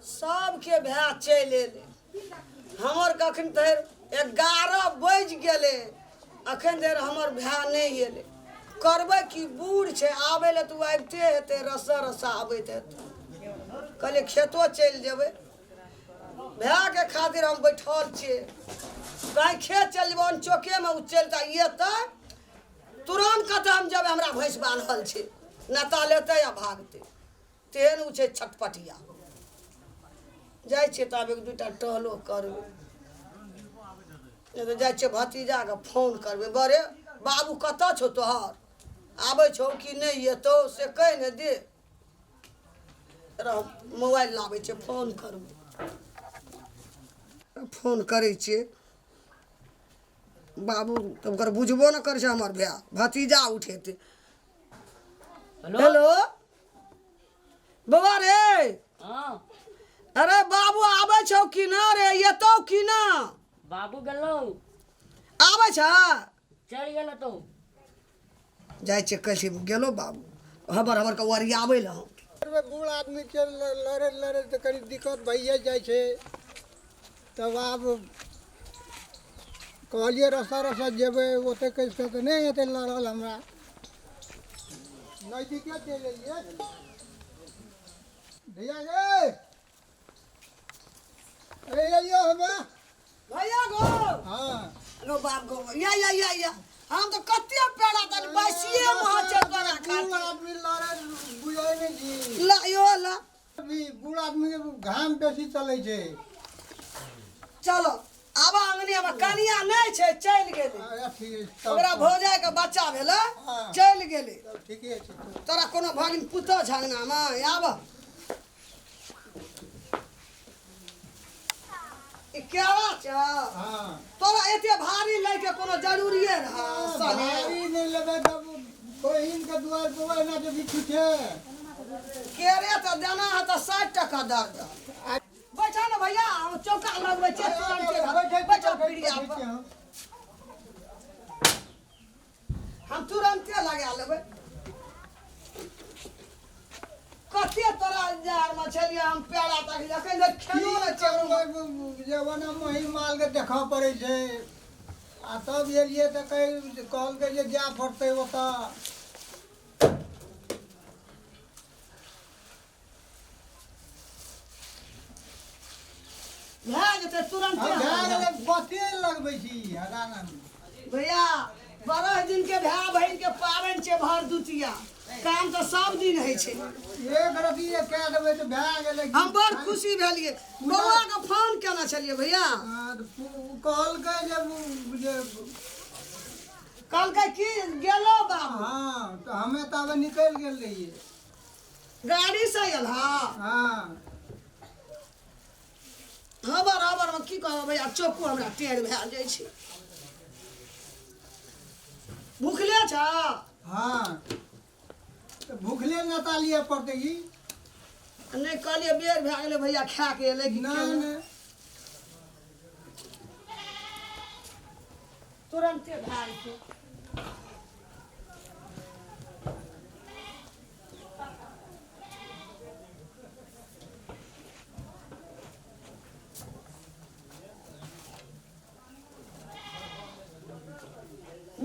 सबके भै चल एले हमर कखन धरि 11 बजि गेलै अखन धरि हमर भै नहीं एले करबै कि बूढ़ छै आबै ले तू आबिते हेतै रस्सा रस्सा आबैत हेतै कहलिए खेतो चलि जेबै भै के खातिर हम बैठल छियै कहीं खेत चल जेबै चौके में उ चलता एतै तुरंत कहते हम जब हमरा भैंस बांधल छै नता लेते या भागते तेहन उ छै छटपटिया जाइ छियै तब एक दूटा टहलो करबै नहीं तो जाइ छियै भतीजा के फोन करबै बड़े बाबू कतऽ छौ तोहर आबै छौ कि नहीं एतौ से कहि ने दे मोबाइल लाबै छियै फोन करबै फोन करै छियै बाबू तब कर बुझबो न कर हमर भै भतीजा उठेते हेलो बाबा रे हाँ अरे बाबू आबै छौ कि ना रे एतौ कि ना बाबू गेलो आबै छ चल गेलो तो जाइ छै कैसे गेलो बाबू हबर हबर के ओरियाबै ल बूढ़ आदमी के लड़े लड़े तो कहीं दिक्कत भैया जाए छे तब आप कहलिए रस्ता रस्ता जेबे ओते कैसे तो नहीं हेते लड़ल हमरा नजदीके चल एलिए भैया गे अरे आइयो हमें भैया गो हाँ गो बाप गो या हम तो कत्ते पेड़ा तन बैसिए वहां चल बड़ा बूढ़ खाती आदमी लड़े बुझे नहीं जी ला यो ला अभी बूढ़ आदमी के घाम बेसी चले छे चलो आबा अंगनिया में कनिया नहीं छै चल गेले अरे ठीक है ओकरा भौजाई के बच्चा भेले हाँ। चल गेले तब ठीके है तो तोरा कोनो भगिन पुतो झगना में आब ई केवा छ हाँ तोरा एते भारी लै के कोनो जरूरीए रहा सने भारी नहीं लगे तब कोई इनके द्वार पे वही ना जो बिच्छू थे केरे तो देना है तो 60 टका दर्द बैठा ना भैया हम चौका लगबै छै तुरंत बैठा पीड़िया पर हम तुरंते लगा लेबै कते तोरा जार मछलिया हम पेड़ा तक जखन तक खेलो न चलू जवाना मही माल के देखा पड़े छे आ तब एलिए तो कहीं कॉल के जे जा पड़ते ओता भए जेतै तुरंते हम भए गेलै बते लगबै छी हगाना भैया 12 दिन के भाई बहन के पाबनि छै भरदुतिया काम तो सब दिन है छै एक रति कह देबै तो भए गेलै हम बड़ खुशी भेलिए बौआ के फोन केना छलिए भैया कॉल के जे कल के की गेलो बाबू हाँ तो हमें तब निकल गेल रहिए गाड़ी से आयल हाँ हाँ हबर में की कहब भैया चौको हमरा टेढ़ भए जाइ छै भूखले छ हाँ तो भूखले नता लिए पड़ते की नहीं कहलिए बेर भए गेलै भैया खा के एलै कि नहीं तुरंते भए जेतै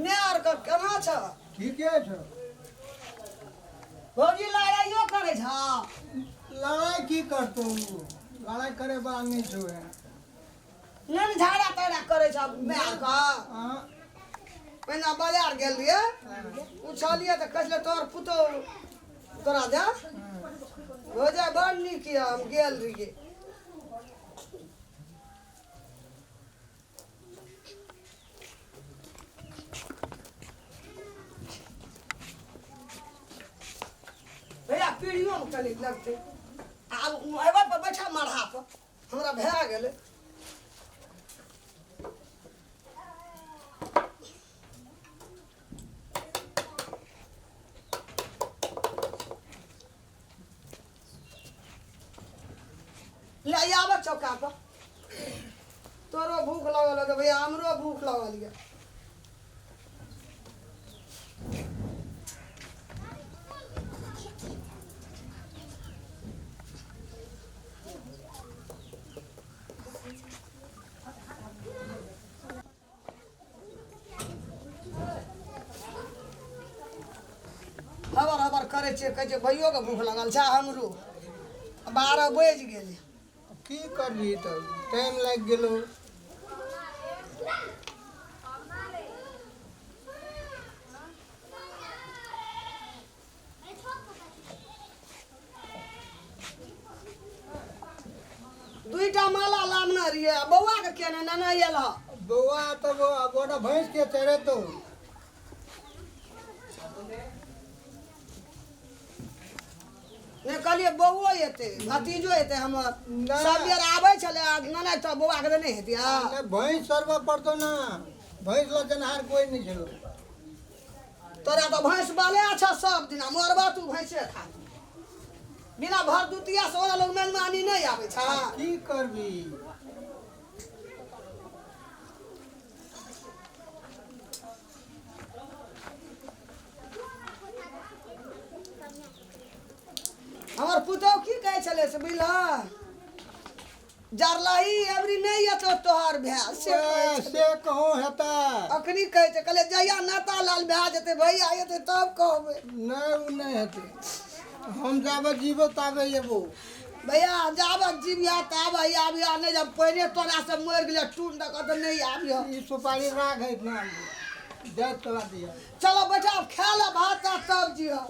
मेयर के केना छ ठीके छो भौजी लड़ाइयो करे छ लड़ाई की करतो लड़ाई करे बा नहीं छो है नहीं झाड़ा ताड़ा करे छ मेयर का हाँ पहिना बाजार गेल रहिए पूछलिए तो कहले तोर पुतो तोरा दे भौजा बड़ नीक यऽ हम गेल रहिए भैया पीढ़ियों में कनिक लगते आब एबा पर बैठा मरहा पर हमरा भए गेलै ले आबऽ चौका पर तोरो भूख लगल है तो भैया हमरो भूख लगल है छियै कहै छै भैयोके भूख लगल छै हमरो 12 बजि गेलै की करबी तब टाइम लागि गेलो। दुईटा माला लामना रहियै बौआके केने नेने आयल ह बौआ तब बोरा भैंस के चरेतो। ने कहलियै बौओ एतै भतीजो एतै हमर नहि। सब बेर आबै छलै नेने तऽ बौआके देने हेतै भैंस चरबऽ पड़तो ना, भैंस लऽ देनहार कोई नहीं छलो। तोरा तऽ भैंस बाले छ सब दिना मरबा तू भैंसे खा बिना भरदुतिया से ओरा लोग मेहमानी नहीं आबै छ की करबी। हमर पुतौह की कहै छलै से बुझलह जरलही एबरी नहीं एतो तोहर भै से कहै छलै। से कहो हेता अखनी कहै छै कहले जहिया नाता लाल भै जेतै भैया एतै तब कहबै नहीं उ नहीं हेतै। हम जाबे जीवो ताबे एबो। भैया जाबत जीविया तब आबिया नहीं जब पहले तोरा से मर गेलै टून दक त नहीं आबिया। ई सुपारी राख है ना, दे चला दिया। चलो बेटा खा ले भात तब जिया।